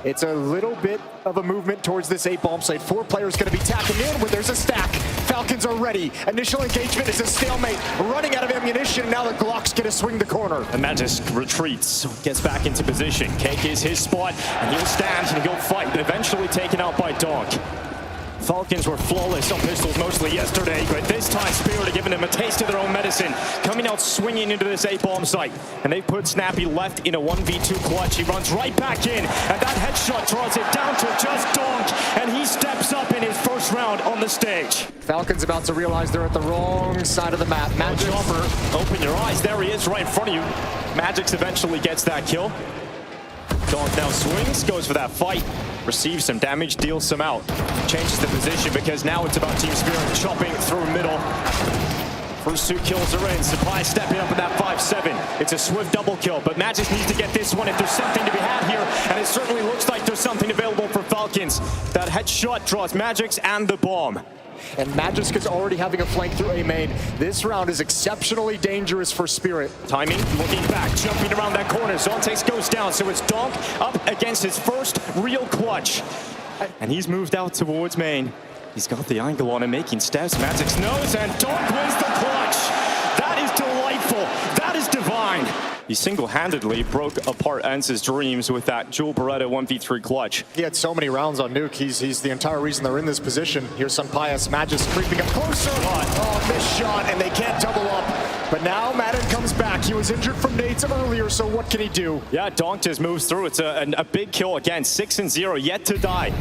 It's a little bit of a movement towards this 8-bomb site. 4 players going to be tapping in when there's a stack. Falcons are ready. Initial engagement is a stalemate. Running out of ammunition. Now the Glock's going to swing the corner. And Magisk retreats, gets back into position. Cake is his spot, and he'll stand and he'll fight. Eventually taken out by Donk. Falcons were flawless on pistols mostly yesterday, but this time Spirit are giving them a taste of their own medicine, coming out swinging into this 8-bomb site. And they put Snappy left in a 1v2 clutch. He runs right back in, and that headshot draws it down to just Donk, and he steps up in his first round on the stage. Falcons about to realize they're at the wrong side of the map. Magic. Chopper, open your eyes. There he is right in front of you. Magix eventually gets that kill. Donk now swings, goes for that fight, receives some damage, deals some out. Changes the position because now it's about Team Spirit chopping through middle. First 2 kills are in. Supply stepping up in that 5-7. It's a swift double kill, but Magic needs to get this one if there's something to be had here, and it certainly looks like there's something available for Falcons. That headshot draws Magix and the bomb. And Magisk is already having a flank through A main. This round is exceptionally dangerous for Spirit. Timing, looking back, jumping around that corner. Zontex goes down, so it's Donk up against his first real clutch. And he's moved out towards main. He's got the angle on him, making steps. Magix knows, and Donk wins the clutch. That is delightful. That is divine. He single-handedly broke apart ENCE's dreams with that Jewel Beretta 1v3 clutch. He had so many rounds on Nuke. He's the entire reason they're in this position. Here's some Pius Magis creeping up closer. Oh, missed shot, and they can't double up. But now Madden comes back. He was injured from nades earlier, so what can he do? Yeah, Donk just moves through. It's a big kill again. 6-0, yet to die.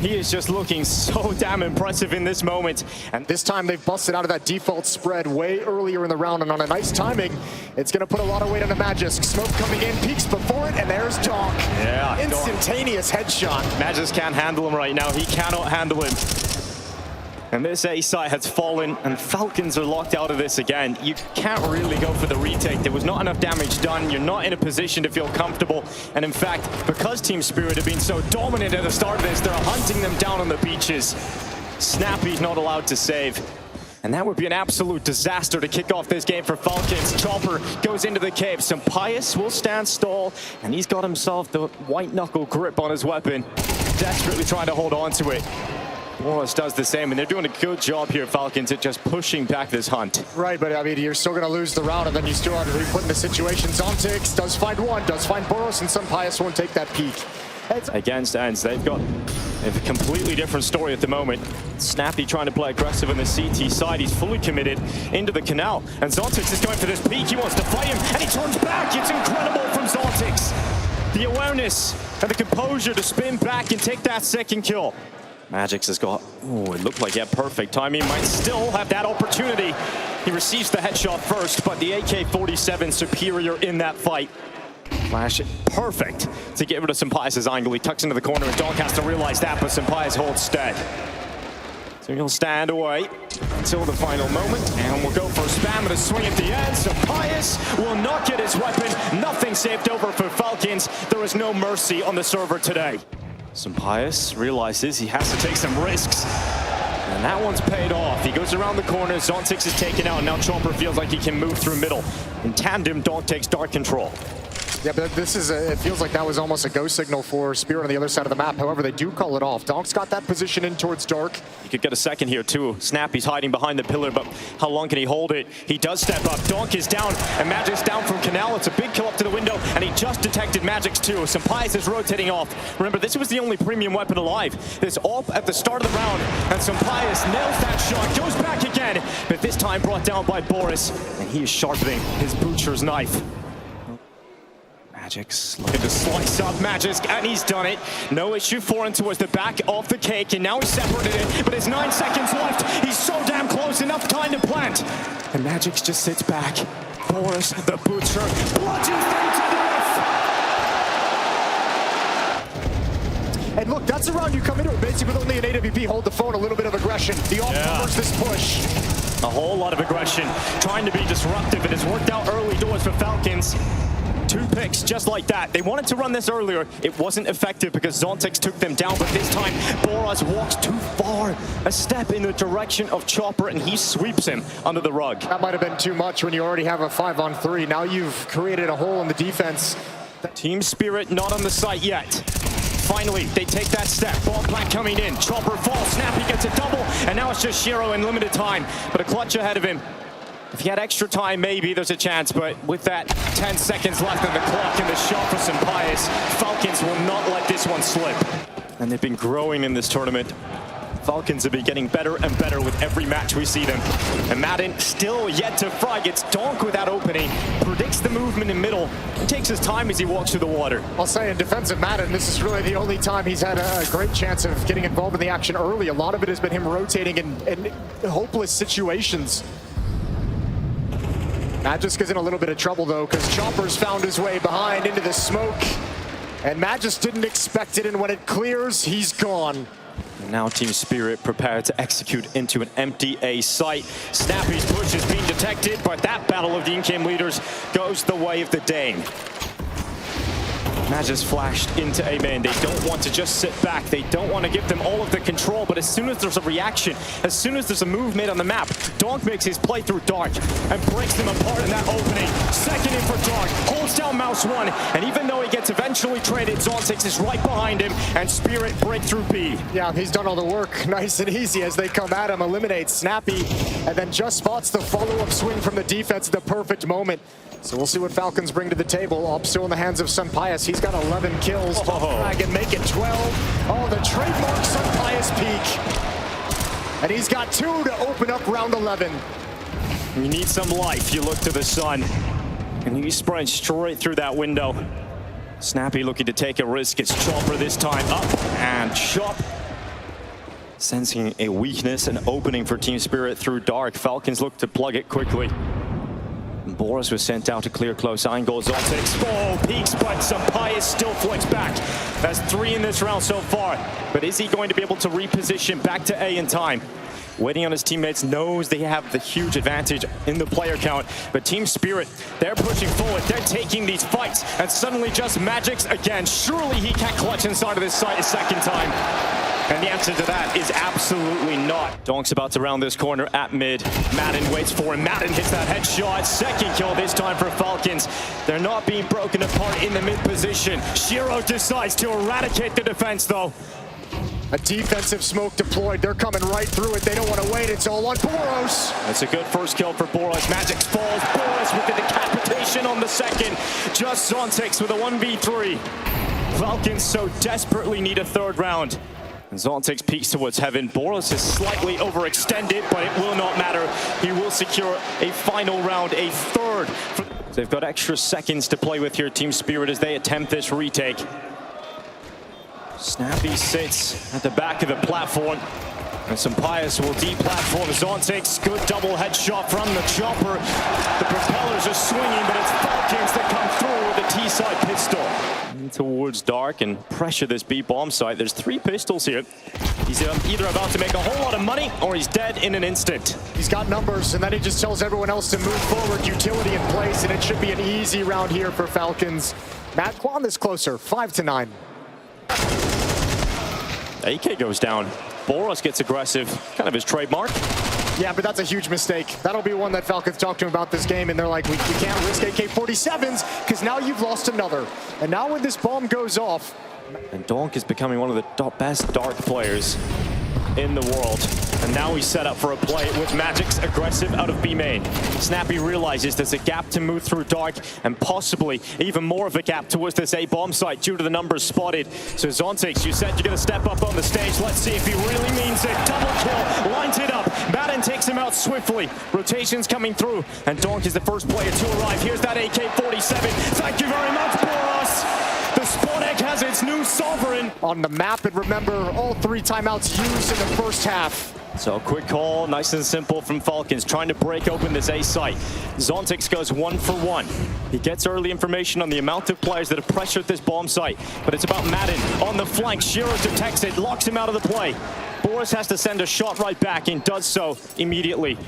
He is just looking so damn impressive in this moment. And this time they've busted out of that default spread way earlier in the round, and on a nice timing, it's going to put a lot of weight on the Magisk. Smoke coming in, peeks before it, and there's Donk. Yeah, instantaneous headshot. Magisk can't handle him right now. He cannot handle him. And this A site has fallen, and Falcons are locked out of this again. You can't really go for the retake. There was not enough damage done. You're not in a position to feel comfortable. And in fact, because Team Spirit have been so dominant at the start of this, they're hunting them down on the beaches. Snappy's not allowed to save. And that would be an absolute disaster to kick off this game for Falcons. Chopper goes into the cave. Some Pius will stand stall, and he's got himself the white knuckle grip on his weapon, desperately trying to hold on to it. boros does the same, and they're doing a good job here, Falcons, at just pushing back this hunt. Right, but I mean, you're still going to lose the round, and then you still have to be put in the situation. Zontex does find one, does find boros, and some Pius won't take that peek. Against ENCE, they've got a completely different story at the moment. Snappy trying to play aggressive on the CT side. He's fully committed into the canal, and Zontex is going for this peek. He wants to fight him, and he turns back. It's incredible from Zontex. The awareness and the composure to spin back and take that second kill. Magix has got, oh, it looked like he had perfect timing. Might still have that opportunity. He receives the headshot first, but the AK-47 superior in that fight. Flash it perfect to get rid of Sampai's angle. He tucks into the corner, and Donk has to realize that, but Sampai's holds stead. So he'll stand away until the final moment, and we'll go for a spam and a swing at the end. Sampai's will not get his weapon. Nothing saved over for Falcons. There is no mercy on the server today. Sampai's realizes he has to take some risks, and that one's paid off. He goes around the corner, Zontex is taken out, and now Chomper feels like he can move through middle. In tandem, Donk takes dark control. Yeah, but this is it feels like that was almost a go signal for Spirit on the other side of the map. However, they do call it off. Donk's got that position in towards dark. You could get a second here too. Snappy's hiding behind the pillar, but how long can he hold it? He does step up. Donk is down, and Magic's down from Canal. It's a big kill up to the window, and he just detected Magic's too. Sampai's is rotating off. Remember, this was the only premium weapon alive. This AWP at the start of the round, and Sampai's nails that shot, goes back again, but this time brought down by boros, and he is sharpening his butcher's knife. Magic's looking to slice up Magisk, and he's done it. No issue for him towards the back of the cake, and now he's separated it, but there's 9 seconds left. He's so damn close, enough time to plant. And Magix just sits back. boros, the butcher, bludgeons them to death. And look, that's the round you come into it, basically with only an AWP, hold the phone, a little bit of aggression. The off covers this push. A whole lot of aggression, trying to be disruptive. It has worked out early doors for Falcons. 2 picks just like that. They wanted to run this earlier. It wasn't effective because Zontex took them down, but this time boros walks too far. A step in the direction of Chopper, and he sweeps him under the rug. That might have been too much when you already have a 5-on-3. Now you've created a hole in the defense. Team Spirit not on the site yet. finally, they take that step. Ball plant coming in. Chopper falls. Snappy gets a double. And now it's just Shiro in limited time. But a clutch ahead of him. If he had extra time, maybe there's a chance. But with that 10 seconds left on the clock and the shot for Pyjamas, Falcons will not let this one slip. And they've been growing in this tournament. Falcons have been getting better and better with every match we see them. And Madden still yet to fry. Gets Donk with that opening. Predicts the movement in middle. Takes his time as he walks through the water. I'll say in defense of Madden, this is really the only time he's had a great chance of getting involved in the action early. A lot of it has been him rotating in hopeless situations. Magisk is in a little bit of trouble though, because Chopper's found his way behind into the smoke. And Magisk didn't expect it, and when it clears, he's gone. And now Team Spirit prepared to execute into an empty A site. Snappy's push is being detected, but that battle of the in-game leaders goes the way of the Dane. Magisk flashed into A main. They don't want to just sit back. They don't want to give them all of the control, but as soon as there's a reaction, as soon as there's a move made on the map, Donk makes his play through Dark and breaks them apart in that opening. Second in for Dark, holds down MOUZ 1, and even though he gets eventually traded, ZywOo is right behind him, and Spirit break through B. Yeah, he's done all the work nice and easy as they come at him, eliminates Snappy, and then just spots the follow-up swing from the defense at the perfect moment. So we'll see what Falcons bring to the table. Up still in the hands of Pyjamas. He's got 11 kills. Dragon make it 12. Oh, the trademark Pyjamas peak. And he's got 2 to open up round 11. You need some life. You look to the sun. And he's spraying straight through that window. Snappy looking to take a risk. It's Chopper this time. Up and Chop. Sensing a weakness and opening for Team Spirit through Dark. Falcons look to plug it quickly. Boris was sent out to clear close angles. Oh, peaks, but Pyjamas still flicks back. That's 3 in this round so far. But is he going to be able to reposition back to A in time? Waiting on his teammates, knows they have the huge advantage in the player count. But Team Spirit, they're pushing forward. They're taking these fights. And suddenly just Magic's again. Surely he can't clutch inside of this site a second time. And the answer to that is absolutely not. Donk's about to round this corner at mid. Madden waits for him. Madden hits that headshot. Second kill this time for Falcons. They're not being broken apart in the mid position. Shiro decides to eradicate the defense though. A defensive smoke deployed. They're coming right through it. They don't want to wait. It's all on Boros. That's a good first kill for Boros. Magic falls. Boros with the decapitation on the second. Just ZywOo with a 1v3. Falcons so desperately need a third round. And ZywOo peeks towards heaven. Boros is slightly overextended, but it will not matter. He will secure a final round, a third. They've got extra seconds to play with here, Team Spirit, as they attempt this retake. Snappy sits at the back of the platform. And Pyjamas will deplatform ZywOo. Good double headshot from the Chopper. The propellers are swinging, but it's Falcons that come through with the T-side pistol. In towards Dark and pressure this B-bomb site. There's 3 pistols here. He's either about to make a whole lot of money or he's dead in an instant. He's got numbers, and then he just tells everyone else to move forward. Utility in place, and it should be an easy round here for Falcons. Matt Kwan is closer, 5-9. AK goes down. Boros gets aggressive, kind of his trademark. Yeah, but that's a huge mistake. That'll be one that Falcons talk to him about this game, and they're like, we can't risk AK-47s, because now you've lost another. And now when this bomb goes off... And Donk is becoming one of the best Dark players in the world. And now he's set up for a play with Magic's aggressive out of B main. Snappy realizes there's a gap to move through Dark, and possibly even more of a gap towards this A bomb site due to the numbers spotted. So ZywOo, you said you're going to step up on the stage. Let's see if he really means it. Double kill, lines it up. Madden takes him out swiftly. Rotations coming through, and Donk is the first player to arrive. Here's that AK-47. Thank you very much, Boros. The Spawn Egg has its new sovereign. On the map, and remember, all 3 timeouts used in the first half. So quick call, nice and simple from Falcons, trying to break open this A site. ZywOo goes 1 for 1. He gets early information on the amount of players that have pressured this bomb site, but it's about Madden on the flank. Shiro detects it, locks him out of the play. Boris has to send a shot right back and does so immediately.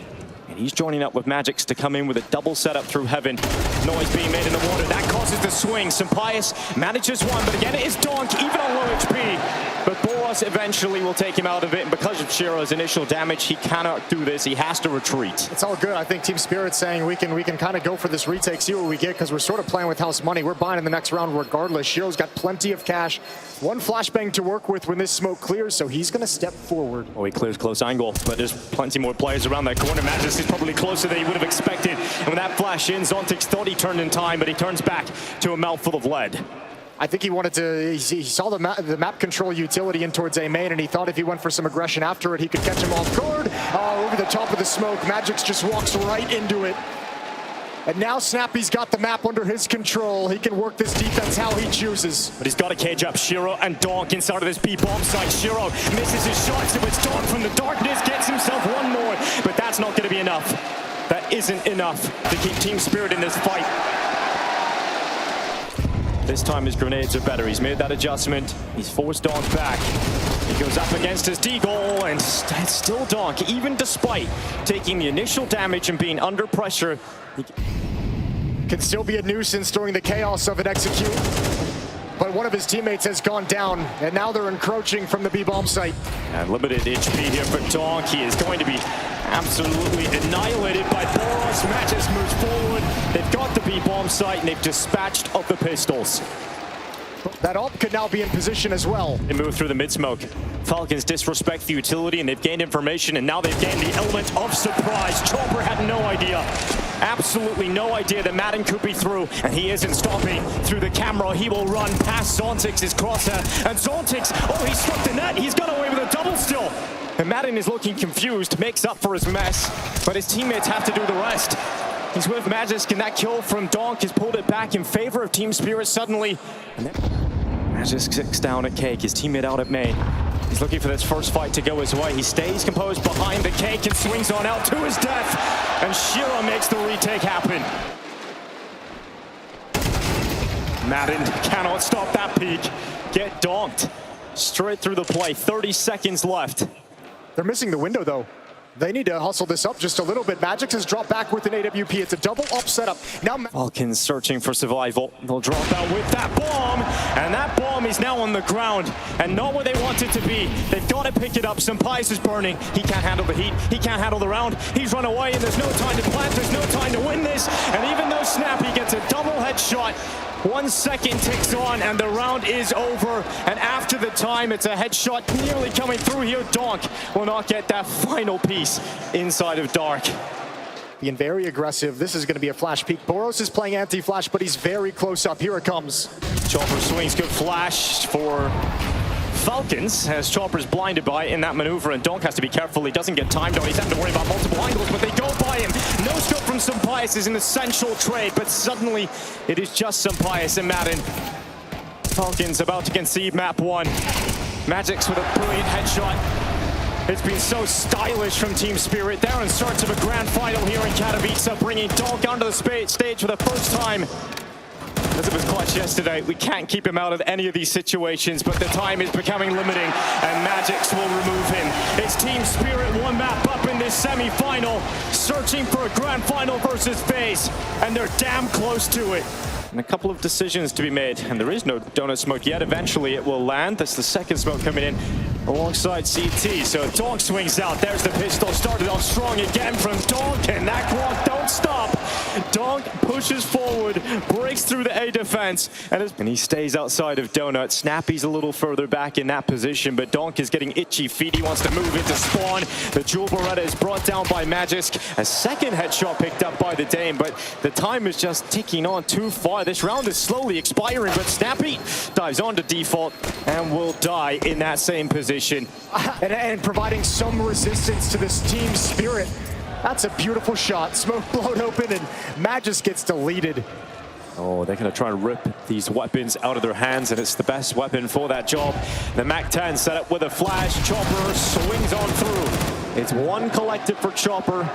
And he's joining up with Magic's to come in with a double setup through heaven. Noise being made in the water. That causes the swing. Pyjamas manages one, but again it is Donk, even on low HP. But Boros Boros eventually will take him out of it, and because of Shiro's initial damage, he cannot do this. He has to retreat. It's all good. I think Team Spirit's saying we can kind of go for this retake, see what we get, because we're sort of playing with house money. We're buying in the next round regardless. Shiro's got plenty of cash, one flashbang to work with when this smoke clears, so he's going to step forward. Oh, he clears close angle, but there's plenty more players around that corner. Magus is probably closer than he would have expected. And when that flash in, ZywOo thought he turned in time, but he turns back to a mouthful of lead. I think he wanted to, he saw the map control utility in towards A main, and he thought if he went for some aggression after it, he could catch him off guard. Over the top of the smoke, Magix just walks right into it. And now Snappy's got the map under his control. He can work this defense how he chooses. But he's got to cage up Shiro and Donk inside of this B-bomb site. Shiro misses his shot, so it's Donk from the darkness, gets himself one more, but that's not going to be enough. That isn't enough to keep Team Spirit in this fight. This time his grenades are better. He's made that adjustment. He's forced Donk back. He goes up against his D-goal, and it's still Donk, even despite taking the initial damage and being under pressure. Can still be a nuisance during the chaos of an execute. But one of his teammates has gone down, and now they're encroaching from the B-bomb site. And limited HP here for Donk. He is going to be absolutely annihilated by Boros. Matches moves forward. They've got the B-bomb site, and they've dispatched of the pistols. That ult could now be in position as well. They move through the mid-smoke. Falcons disrespect the utility, and they've gained information, and now they've gained the element of surprise. Chopper had no idea, absolutely no idea that Madden could be through, and he isn't stopping. Through the camera, he will run past ZywOo's crosshair, and ZywOo, oh, he struck the net. He's got away with a double still. And Madden is looking confused, makes up for his mess, but his teammates have to do the rest. He's with Magisk, and that kill from Donk has pulled it back in favor of Team Spirit suddenly. And then Magisk sits down at Cake, his teammate out at main. He's looking for this first fight to go his way. He stays composed behind the Cake and swings on out to his death. And Shiro makes the retake happen. Madden cannot stop that peak. Get donked. Straight through the play, 30 seconds left. They're missing the window though. They need to hustle this up just a little bit. Magix has dropped back with an AWP. It's a double up setup. Now Falcons searching for survival. They'll drop out with that bomb, and that bomb is now on the ground and not where they want it to be. They've got to pick it up. Pijamas is burning. He can't handle the heat. He can't handle the round. He's run away, and there's no time to plant. There's no time to win this. And even though Snappy gets a double headshot, 1 second ticks on, and the round is over. And after the time, it's a headshot nearly coming through here. Donk will not get that final piece inside of Dark. Being very aggressive. This is going to be a flash peek. Boros is playing anti-flash, but he's very close up. Here it comes. Chopper swings, good flash for Falcons, as Chopper's blinded by in that maneuver, and Donk has to be careful. He doesn't get timed on. He's having to worry about multiple angles, but they go by him. No scope from Pijamas is an essential trade, but suddenly it is just Pijamas and Madden. Falcons about to concede map 1. Magix with a brilliant headshot. It's been so stylish from Team Spirit. They're in search of a grand final here in Katowice, bringing Donk onto the stage for the first time. As it was clutch yesterday, we can't keep him out of any of these situations, but the time is becoming limiting, and Magix will remove him. It's Team Spirit one map up in this semi-final, searching for a grand final versus FaZe, and they're damn close to it. And a couple of decisions to be made, and there is no donut smoke yet. Eventually it will land. That's the second smoke coming in alongside CT. So Donk swings out. There's the pistol. Started off strong again from Donk, and that clock don't stop. Donk pushes forward, breaks through the A defense, and he stays outside of Donut. Snappy's a little further back in that position, but Donk is getting itchy feet. He wants to move into spawn. The Jewel Beretta is brought down by Magisk. A second headshot picked up by the Dame, but the time is just ticking on too far. This round is slowly expiring, but Snappy dives onto default and will die in that same position. And providing some resistance to this Team Spirit. That's a beautiful shot. Smoke blown open, and Magis gets deleted. Oh, they're going to try and rip these weapons out of their hands, and it's the best weapon for that job. The MAC-10 set up with a flash. Chopper swings on through. It's one collective for Chopper.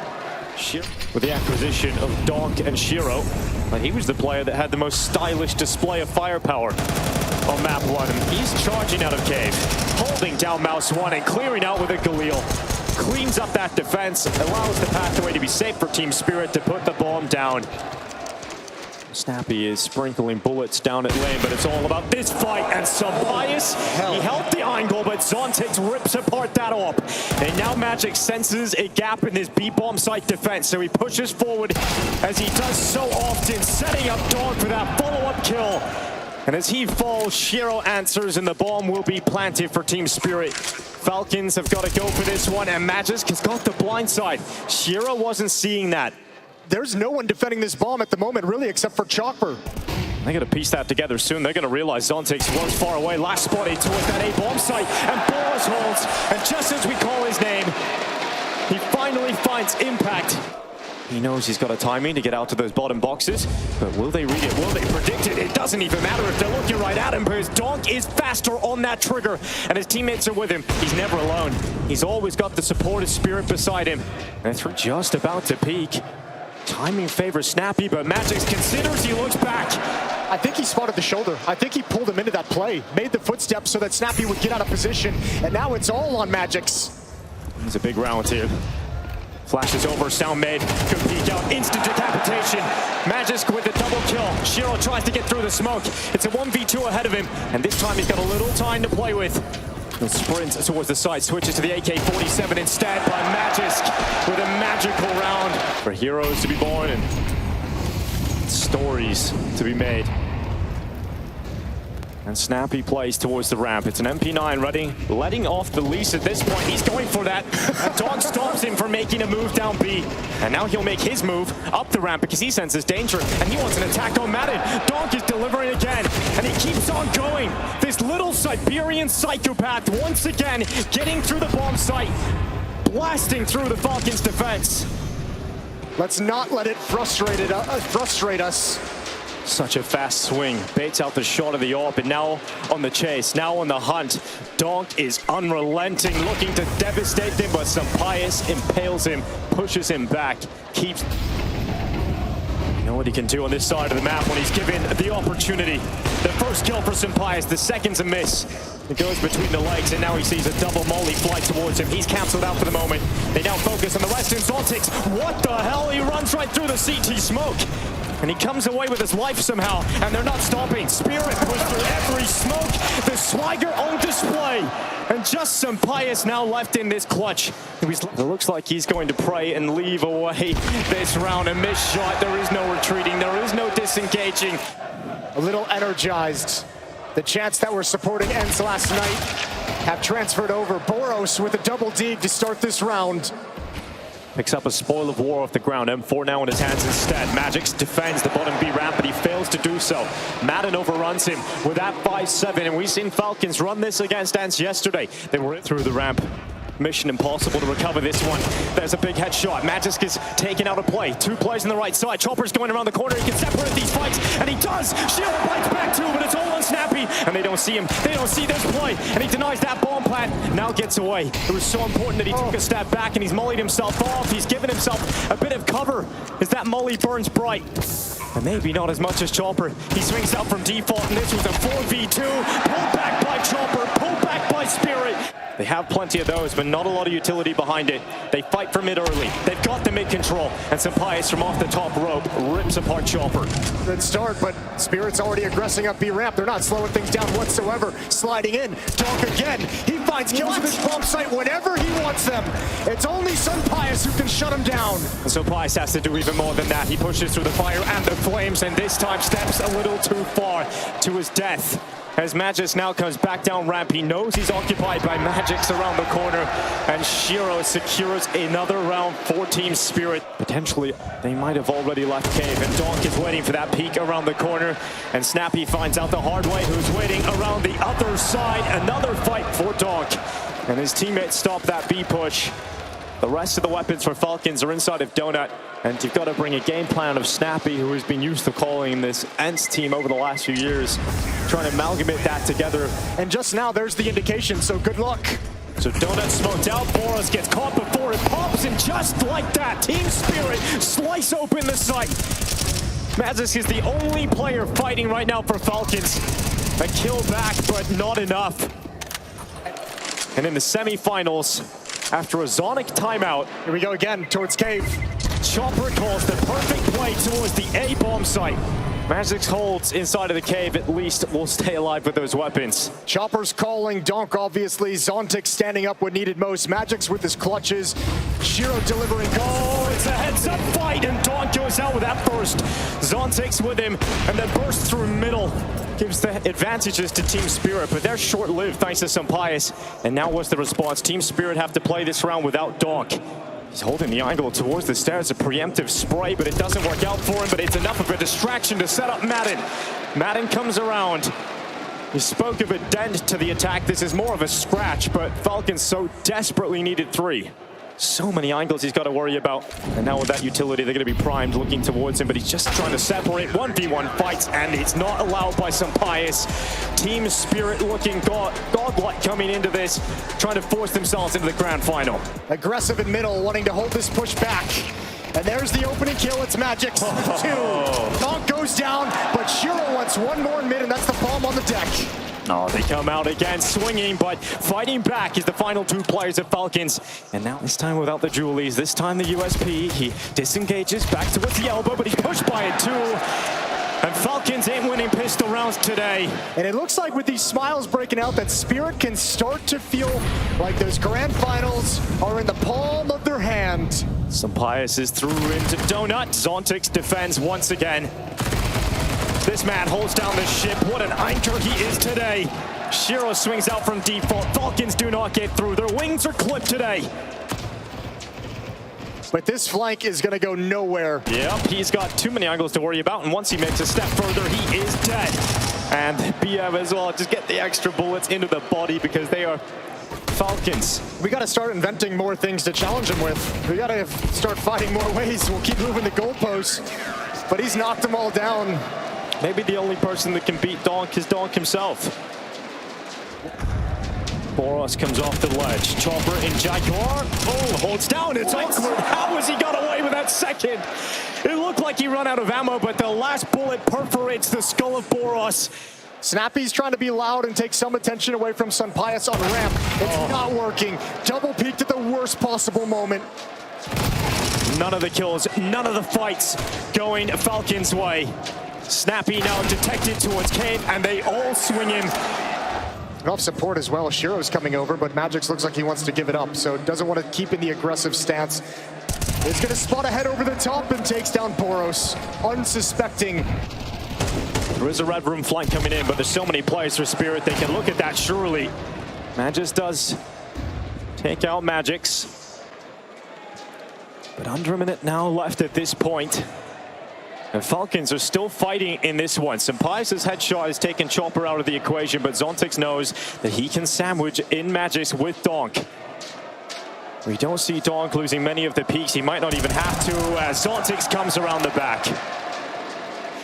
With the acquisition of Donk and Shiro, but he was the player that had the most stylish display of firepower on map 1. He's charging out of cave, holding down mouse 1 and clearing out with a Galil. Cleans up that defense, allows the pathway to be safe for Team Spirit to put the bomb down. Snappy is sprinkling bullets down at lane, but it's all about this fight. And Pijamas, he held the angle, but ZywOo rips apart that AWP. And now Magic senses a gap in this B-bomb site defense, so he pushes forward as he does so often, setting up Dog for that follow-up kill. And as he falls, Shiro answers, and the bomb will be planted for Team Spirit. Falcons have got to go for this one, and Magic has got the blind side. Shiro wasn't seeing that. There's no one defending this bomb at the moment, really, except for Chopper. They're going to piece that together soon. They're going to realize ZywOo was far away. Last spotted towards that A-bomb site, and Boris holds. And just as we call his name, he finally finds impact. He knows he's got a timing to get out to those bottom boxes, but will they read it? Will they predict it? It doesn't even matter if they're looking right at him, because Donk is faster on that trigger, and his teammates are with him. He's never alone. He's always got the supportive spirit beside him. And they're just about to peak. Timing favors Snappy, but Magic considers, he looks back. I think he spotted the shoulder. I think he pulled him into that play, made the footsteps so that Snappy would get out of position, and now it's all on Magic's. It's a big round here. Flashes over, sound made, good peek out, instant decapitation. Magic with the double kill. Shiro tries to get through the smoke. It's a 1v2 ahead of him, and this time he's got a little time to play with. He'll sprint towards the side, switches to the AK-47 instead by Magic with a magical round for heroes to be born and stories to be made. And Snappy plays towards the ramp. It's an MP9 ready, letting off the leash at this point. He's going for that. And Dog stops him from making a move down B. And now he'll make his move up the ramp because he senses danger and he wants an attack on Madden. Dog is delivering again, and he keeps on going. This little Siberian psychopath once again getting through the bomb site, blasting through the Falcons defense. Let's not let it frustrate us. Such a fast swing, baits out the shot of the AWP, and now on the chase, now on the hunt. Donk is unrelenting, looking to devastate him, but Pijamas impales him, pushes him back, keeps... You know what he can do on this side of the map when he's given the opportunity. The first kill for Pijamas, the second's a miss. It goes between the legs, and now he sees a double molly fly towards him. He's cancelled out for the moment. They now focus on the rest in ZywOo. What the hell? He runs right through the CT smoke. And he comes away with his life somehow, and they're not stopping. Spirit pushed through every smoke. The Swagger on display. And just Pijamas now left in this clutch. It looks like he's going to pray and leave away this round. A missed shot. There is no retreating. There is no disengaging. A little energized. The chants that were supporting ENCE last night have transferred over. Boros with a double dig to start this round. Picks up a spoil of war off the ground. M4 now in his hands instead. Magic defends the bottom B ramp, but he fails to do so. Madden overruns him with that 5-7, and we've seen Falcons run this against ENCE yesterday. They were through the ramp. Mission impossible to recover this one. There's a big headshot. Magic is taken out of play. Two players on the right side. Chopper's going around the corner. He can separate these fights, and he does. Shield bites back too, but it's all on Snappy, and they don't see him. They don't see this play, and he denies that bomb plant. Now gets away. It was so important that he took a step back, and he's mollied himself off. He's given himself a bit of cover as that molly burns bright. And maybe not as much as Chopper. He swings out from default, and this was a 4v2. Pulled back by Chopper, pulled back by Spirit. They have plenty of those, but not a lot of utility behind it. They fight for mid early. They've got the mid control, and Pijamas from off the top rope rips apart Chopper. Good start, but Spirit's already aggressing up B ramp. They're not slowing things down whatsoever. Sliding in, Donk again. He finds kills with his bomb site whenever he wants them. It's only Pijamas who can shut him down. And Pijamas has to do even more than that. He pushes through the fire and the flames, and this time steps a little too far to his death. As Magic now comes back down ramp, he knows he's occupied by Magic's around the corner, and Shiro secures another round for Team Spirit. Potentially, they might have already left cave, and Donk is waiting for that peek around the corner, and Snappy finds out the hard way who's waiting around the other side. Another fight for Donk, and his teammates stop that B push. The rest of the weapons for Falcons are inside of Donut, and you've got to bring a game plan of Snappy, who has been used to calling this ENCE team over the last few years, trying to amalgamate that together. And just now, there's the indication, so good luck. So Donut smoked out, Boros gets caught before it pops, and just like that, Team Spirit slice open the site. Magic is the only player fighting right now for Falcons. A kill back, but not enough. And in the semifinals, after a Zonic timeout, here we go again towards cave. Chopper calls the perfect play towards the A-bomb site. Magic's holds inside of the cave at least will stay alive with those weapons. Chopper's calling, Donk obviously, Zontic standing up when needed most, Magic's with his clutches, Shiro delivering. Oh, it's a heads-up fight, and Donk goes out with that burst. Zontic's with him, and then bursts through middle. Gives the advantages to Team Spirit, but they're short-lived thanks to Sampayas. And now what's the response? Team Spirit have to play this round without Donk. He's holding the angle towards the stairs, a preemptive spray, but it doesn't work out for him, but it's enough of a distraction to set up Madden. Madden comes around. He spoke of a dent to the attack. This is more of a scratch, but Falcons so desperately needed 3. So many angles he's got to worry about. And now with that utility, they're going to be primed looking towards him, but he's just trying to separate 1v1 fights, and it's not allowed by Sampayas. Team Spirit looking godlike coming into this, trying to force themselves into the grand final. Aggressive in middle, wanting to hold this push back. And there's the opening kill, it's Magic's with 2. Donk goes down, but Shiro wants one more in mid, and that's the bomb on the deck. Oh, they come out again swinging, but fighting back is the final 2 players of Falcons. And now this time without the Julies, this time the USP. He disengages back towards the elbow, but he's pushed by it too. And Falcons ain't winning pistol rounds today. And it looks like with these smiles breaking out that Spirit can start to feel like those grand finals are in the palm of their hand. Sampayas is through into Donut. Zontic defends once again. This man holds down the ship. What an anchor he is today. Shiro swings out from default. Falcons do not get through. Their wings are clipped today. But this flank is going to go nowhere. Yep, he's got too many angles to worry about, and once he makes a step further, he is dead. And BM as well, just get the extra bullets into the body because they are Falcons. We got to start inventing more things to challenge him with. We got to start finding more ways. We'll keep moving the goalposts. But he's knocked them all down. Maybe the only person that can beat Donk is Donk himself. boros comes off the ledge. Chopper in Jaguar. Oh, holds down. It's awkward. How has he got away with that second? It looked like he ran out of ammo, but the last bullet perforates the skull of boros. Snappy's trying to be loud and take some attention away from Sampayas on ramp. It's not working. Double peaked at the worst possible moment. None of the kills, none of the fights going Falcons' way. Snappy now detected towards Kane, and they all swing in. Off support as well. Shiro's coming over, but Magix looks like he wants to give it up, so doesn't want to keep in the aggressive stance. He's going to spot ahead over the top and takes down boros, unsuspecting. There is a red room flank coming in, but there's so many players for Spirit, they can look at that surely. Magix does take out Magix. But under a minute now left at this point. And Falcons are still fighting in this one. Sampayas' headshot has taken Chopper out of the equation, but Zontic knows that he can sandwich in Magix with Donk. We don't see Donk losing many of the peaks. He might not even have to as Zontic comes around the back.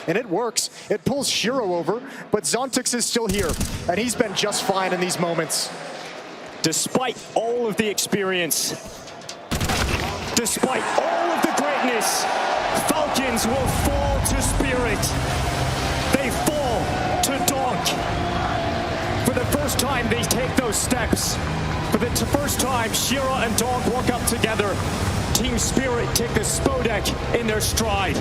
And it works. It pulls Shiro over, but Zontix is still here, and he's been just fine in these moments. Despite all of the experience, despite all of the greatness, Falcons will fall to Spirit. They fall to Donk. For the first time, they take those steps. For the first time, Shiro and Donk walk up together. Team Spirit take the Spodek in their stride.